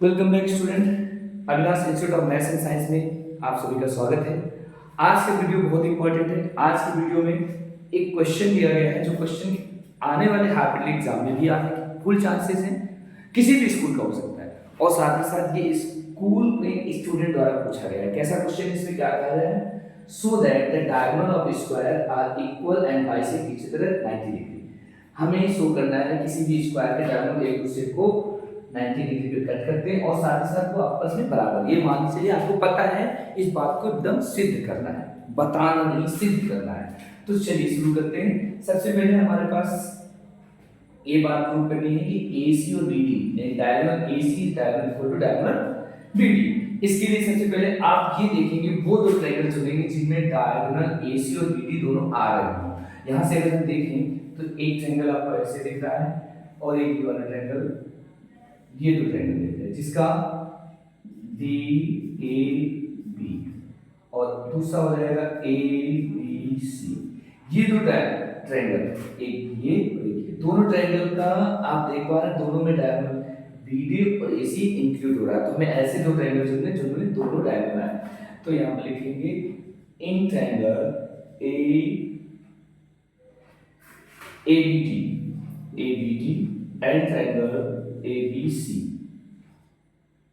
Welcome back student. Avinash institute of maths and science में आप सभी का स्वागत है। आज का वीडियो बहुत इंपॉर्टेंट है। आज के वीडियो में एक क्वेश्चन दिया गया है जो क्वेश्चन आने वाले हाफ ईयरली एग्जाम में भी आने के फुल चांसेस हैं, किसी भी स्कूल का हो सकता है। और साथ ही साथ ये स्कूल में स्टूडेंट द्वारा पूछा गया है। कैसा क्वेश्चन, इसमें क्या कह रहा है? So that the diagonal of square are equal and bisect each other 90 degree. हमें शो करना है किसी भी स्क्वायर के डायगोनल एक दूसरे को 90 डिग्री पे कट करते हैं और साथ ही साथ वो आपस में बराबर। ये मान चलिए आपको पता है, इस बात को एकदम सिद्ध करना है, बताना नहीं, सिद्ध करना है। तो चलिए शुरू करते हैं। सबसे पहले हमारे पास ये बात प्रूव करनी है कि AC और BD, diagonal AC is diagonal equal to diagonal BD। इसके लिए सबसे पहले आप ये देखेंगे वो दो ट्रायंगल चुनेंगे जिनमें डायगोनल AC और BD दोनों आ रहे हो। यहाँ से अगर हम देखें तो एक ट्रायंगल आपको ऐसे दिख रहा है और एक वाला ट्रायंगल, ये दो ट्रायंगल दिख रहे हैं जिसका DAB और दूसरा हो जाएगा ABC। ये दो ट्रायंगल, एक ये और एक ये, दोनों ट्रायंगल का आप देख पा रहे हैं दोनों में डायगोनल BD और AC इंक्लूड हो रहा है। तो हमें ऐसे दो ट्रायंगल चुनने जिनमें दोनों डायगोनल है। तो यहाँ पर लिखेंगे in triangle ABD and triangle ABC।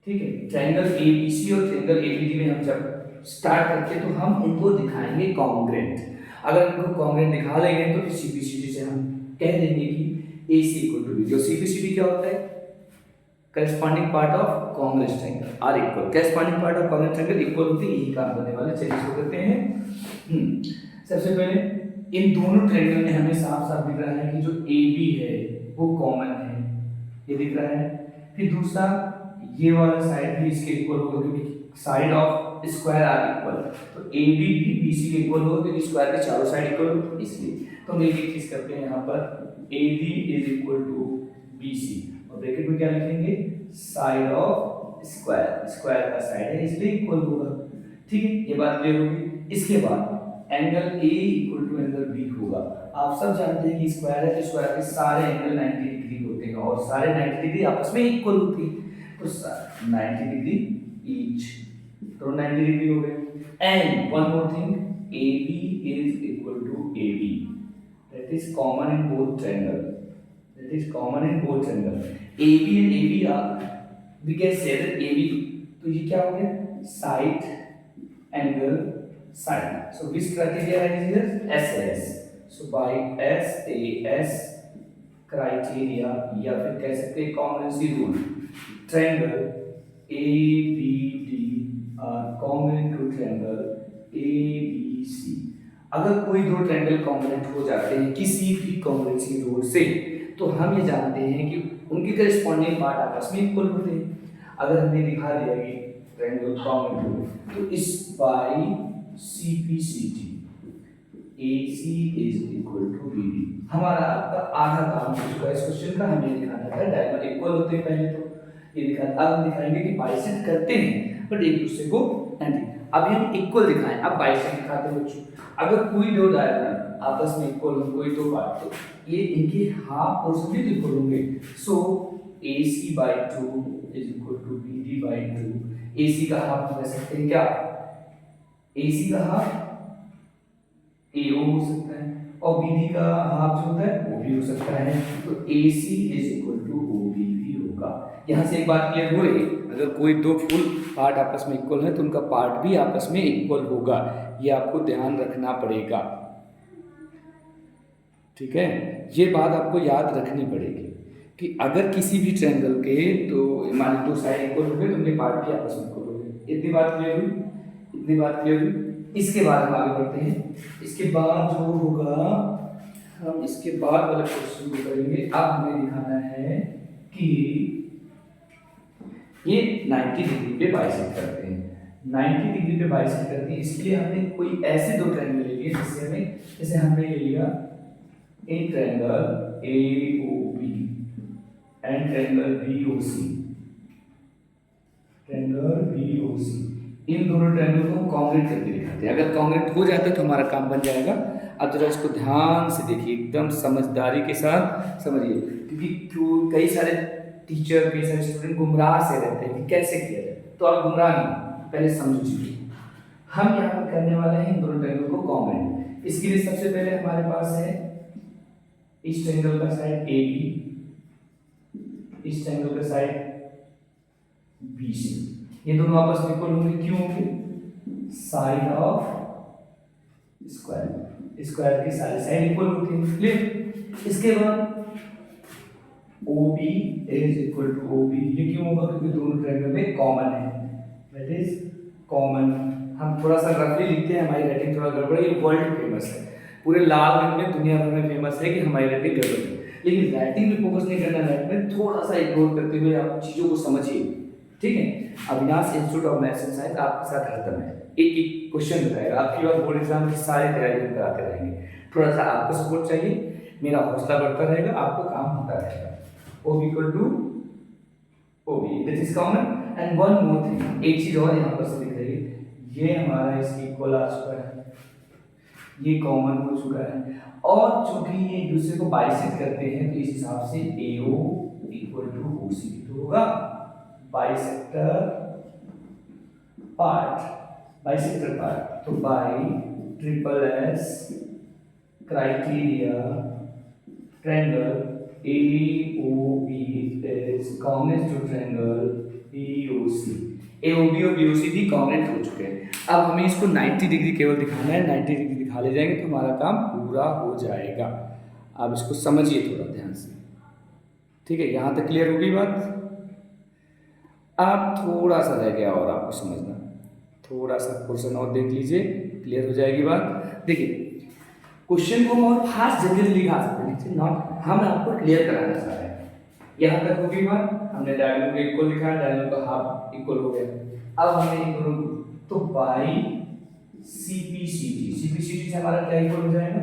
ठीक है, ट्रायंगल ABC और ट्रायंगल ABD में हम जब स्टार्ट करते हैं तो हम उनको दिखाएंगे कॉन्ग्रुएंट। अगर उनको कॉन्ग्रुएंट दिखा लेंगे तो CPCD से हम कह देंगे कि AC इक्वल टू BD। और CPCD क्या होता है? Corresponding part of congruent triangle are equal, corresponding part of congruent triangle equal होते हैं। यही काम करने वाले। चलिए शुरू करते हैं। सबसे पहले इन दोनों ट्रायंगल में हमें साफ साफ दिख रहा है कि जो AB है वो कॉमन है, ये दिख रहा है। फिर दूसरा ये वाला साइड भी इसके इक्वल होगा क्योंकि side of square are equal. तो AB भी BC के इक्वल होगा क्योंकि स्क्वायर के चारों साइड इक्वल होते, इसलिए तो हम एक चीज करते हैं यहाँ पर AD is equal to BC और ब्रैकेट में क्या लिखेंगे? साइड ऑफ स्क्वायर, स्क्वायर का साइड है इसलिए इक्वल होगा। ठीक है, ये बात क्लियर होगी। इसके बाद angle A equal to angle B होगा। आप सब जानते हैं कि स्क्वायर है तो स्क्वायर के सारे एंगल 90 डिग्री होते हैं और सारे 90 डिग्री आपस में इक्वल होते हैं। तो 90 डिग्री ईच, तो 90 डिग्री हो गए। And one more thing, AB is equal to AB, that is common in both triangle, that is common in both triangle. AB and AB are, we can say that AB, तो ये क्या हो गया? Side angle side. So which criteria is here? SAS. So by SAS criteria या फिर कह सकते हैं congruency rule, triangle ABD are congruent to triangle ABC। अगर कोई दो ट्रायंगल कॉन्ग्रुएंट हो जाते हैं किसी भी कॉन्ग्रुएंसी रूल से तो हम ये जानते हैं कि उनके करस्पॉन्डिंग पार्ट आपस में इक्वल होते हैं। अगर हमने दिखा दिया कि ट्रायंगल कॉन्ग्रुएंट तो इस by CPCD AC is equal to BD, हमारा आपका आधा काम हो चुका है इस क्वेश्चन का। हमें दिखाना था डायगोनल इक्वल होते हैं पहले, तो ये दिखा। अब हम दिखाएंगे कि बाइसेक्ट करते हैं बट एक दूसरे को नहीं। अभी हम इक्वल दिखाएं, अब बाइसेक्ट दिखाते हैं बच्चों। अगर कोई दो डायगोनल आपस में इक्वल हो, कोई दो पार्ट, तो ये इनके हाफ पोर्शन भी इक्वल होंगे। सो AC by 2 is equal to BD by 2। AC का हाफ हम कह सकते हैं क्या? AC का हाफ AO हो सकता है और BD का हाफ जो होता है वो भी हो सकता है। तो AC is equal to OB भी होगा। यहाँ से एक बात क्लियर हो रही, अगर कोई दो फुल पार्ट आपस में इक्वल है तो उनका पार्ट भी आपस में इक्वल होगा, ये आपको ध्यान रखना पड़ेगा। ठीक है, ये बात आपको याद रखनी पड़ेगी कि अगर किसी भी ट्रायंगल के तो मान लो दो साइड इक्वल हो गए तो उनके पार्ट भी आपस में इक्वल हो गए। इतनी बात क्लियर हुई? इतनी बात क्लियर हुई। इसके बाद हम आगे बढ़ते हैं। इसके बाद जो होगा हम इसके बाद वाले क्वेश्चन को करेंगे। अब हमें दिखाना है कि ये 90 डिग्री पे बाइसेक्ट करते हैं, 90 डिग्री पे बाइसेक्ट करते हैं। इसलिए हमने कोई ऐसे दो ट्रायंगल ले लिए जैसे हमने ले लिया एक triangle AOB and triangle BOC, triangle BOC। इन दोनों ट्रायंगल को कॉन्ग्रुएंट करके दिखाते हैं। अगर कॉन्ग्रुएंट हो जाता है तो हमारा काम बन जाएगा। अब जरा इसको ध्यान से देखिए, एकदम समझदारी के साथ समझिए, क्योंकि कई सारे टीचर कई सारे स्टूडेंट गुमराह से रहते हैं कि कैसे किया जाए, तो आप गुमराह नहीं, पहले समझ चुके। हम यहाँ पर करने वाले हैं इन दोनों ट्रायंगल को कॉमन। इसके लिए सबसे पहले हमारे पास है इस ट्रायंगल का साइड ए बी, इस ट्रायंगल का साइड बी सी, ये दोनों आपस में इक्वल होंगे। क्यों होंगे? साइड ऑफ स्क्वायर, स्क्वायर की सारी साइड इक्वल होती है। क्लियर? इसके बाद OB is equal to OB, ये क्यों होगा? क्योंकि दोनों ट्रायंगल में कॉमन है, दैट इज कॉमन। हम थोड़ा सा रफली लिखते हैं, हमारी राइटिंग थोड़ा गड़बड़ है, ये वर्ल्ड फेमस है, पूरे लाल रंग में दुनिया भर में फेमस है कि हमारी राइटिंग गड़बड़ है। लेकिन राइटिंग में फोकस नहीं करना, राइट में थोड़ा सा इग्नोर करते हुए आप चीजों को समझिए, ठीक है। Avinash institute of maths and science आपके साथ हरदम है, एक एक क्वेश्चन बताएगा, आपकी बार बोर्ड एग्जाम की सारी तैयारी हम कराते रहेंगे। थोड़ा सा आपका सपोर्ट चाहिए, मेरा हौसला बढ़ता रहेगा, आपको काम होता रहेगा। O equal to OB, that is common. And one more thing, एक चीज और यहाँ पर से दिख रही है, ये हमारा इसकी इक्वल आ चुका है, ये कॉमन हो चुका है, और चूंकि ये एक दूसरे को बाइसेक्ट करते हैं तो इस हिसाब से AO इक्वल टू OC तो होगा बाइसेक्टर पार्ट, बाइसेक्टर पार्ट। तो by triple S criteria triangle AOB is commonest to triangle BOC, AOB और BOC भी कॉमनेंट हो चुके हैं। अब हमें इसको 90 डिग्री केवल दिखाना है, 90 डिग्री दिखा ले जाएंगे तो हमारा काम पूरा हो जाएगा। आप इसको समझिए थोड़ा ध्यान से, ठीक है। यहाँ तक क्लियर होगी बात? आप थोड़ा सा रह गया और आपको समझना, थोड़ा सा पोर्शन और देख लीजिए, क्लियर हो जाएगी बात। देखिए क्वेश्चन को हम और फास्ट जल्दी लिखा सकते हैं, नॉट हम आपको क्लियर कराना चाह रहे हैं। यहाँ तक होगी बात, हमने डायगोनल को इक्वल लिखा, डायगोनल का हाफ इक्वल हो गया। अब हमने इन दोनों तो बाई CPCT से हमारा क्या इक्वल हो जाएगा?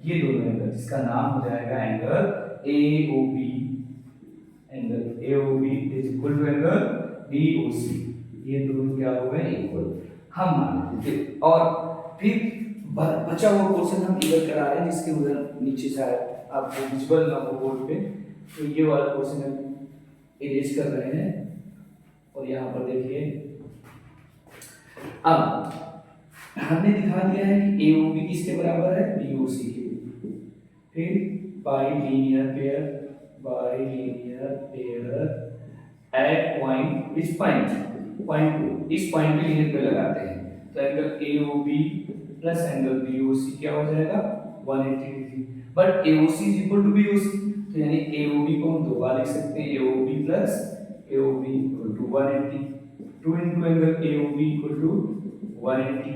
ये दोनों एंगल, जिसका नाम हो जाएगा angle AOB, angle AOB is equal to angle BOC, ये दोनों क्या हो गए? इक्वल। हम मान लेते और फिर बचा हुआ पोर्शन हम इधर करा रहे हैं, जिसके उधर नीचे शायद आपको विजुअल ना हो बोर्ड पे, तो ये वाला पोर्शन हम इरेज कर रहे हैं। और यहाँ पर देखिए अब हमने दिखा दिया है कि AOB किसके बराबर है? BOC के। फिर by linear pair at point, which point 2, इस पॉइंट पे लीनियर पेयर लगाते हैं, तो angle AOB plus angle BOC क्या हो जाएगा? 180 degree. But AOC is equal to BOC, तो यानी AOB को हम दो बार लिख सकते हैं, AOB plus AOB equal to 180, 2 into angle AOB equal to 180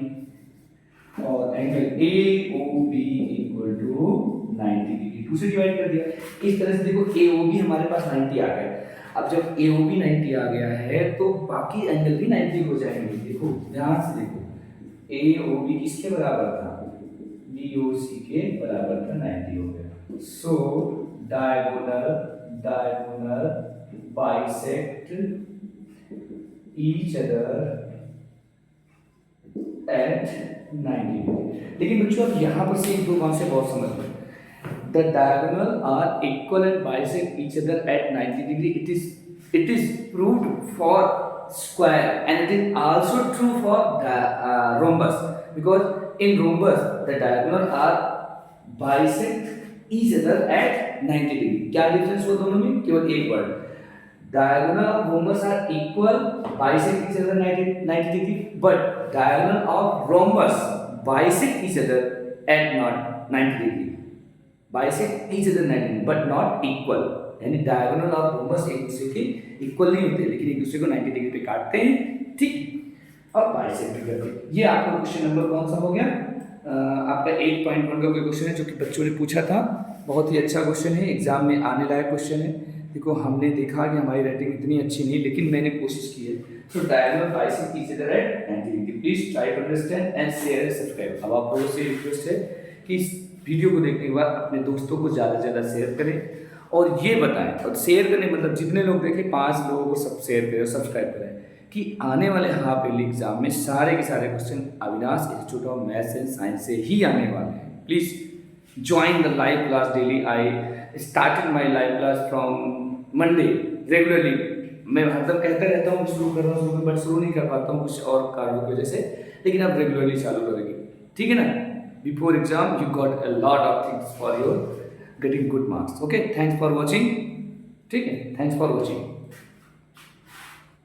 और angle AOB equal to 90 degree, 2 से डिवाइड कर दिया। इस तरह से देखो AOB हमारे पास 90 आ गया। अब जब AOB 90 आ गया है तो बाकी एंगल भी 90 हो जाएंगे। देखो ध्यान से देखो, AOB किसके बराबर था? BOC के बराबर था, 90 हो गया। So diagonal bisect each other at 90 degree. लेकिन बच्चों अब यहाँ पर से एक दो कॉन्सेप्ट बहुत समझ लो। The diagonal are equal and bisect each other at 90 degree. It is proved for square and it is also true for the rhombus, because in rhombus the diagonal are bisect each other at 90 degree. क्या difference हुआ दोनों में? केवल एक word, diagonal of rhombus are equal, bisect each other 90 degree, but diagonal of rhombus bisect each other at not 90 degree. Bisect each other 90 degree, but not equal. यानी diagonal और rhombus एक दूसरे के इक्वल नहीं होते, लेकिन एक दूसरे को 90 डिग्री पे काटते हैं, ठीक। और बाइसेक्ट भी करते हैं। ये आपका क्वेश्चन नंबर कौन सा हो गया? आपका 8.1 का कोई क्वेश्चन है जो कि बच्चों ने पूछा था, बहुत ही अच्छा क्वेश्चन है, एग्जाम में आने लायक क्वेश्चन है। देखो हमने देखा कि हमारी राइटिंग इतनी अच्छी नहीं, लेकिन मैंने कोशिश की है। So diagonal bisect each other at 90 degree. Please try to understand and share and subscribe. अब आप लोगों से रिक्वेस्ट है कि इस वीडियो को देखने के बाद अपने दोस्तों को ज़्यादा से ज़्यादा शेयर करें और ये बताएं, और शेयर करने मतलब जितने लोग देखें 5 लोगों को सब शेयर करें और सब्सक्राइब करें कि आने वाले हाफ ईयरली एग्जाम में सारे के सारे question Avinash institute of maths and science से ही आने वाले हैं। Please join the live class daily. I started my live class from Monday regularly. मैं हरदम कहता रहता हूँ शुरू कर रहा हूँ, बट शुरू नहीं कर पाता हूँ कुछ और कारणों की वजह से, लेकिन आप रेगुलरली चालू करेंगे, ठीक है ना। Before exam you got a lot of things for your getting good marks. Okay, thanks for watching. ठीक है, थैंक्स फॉर वॉचिंग।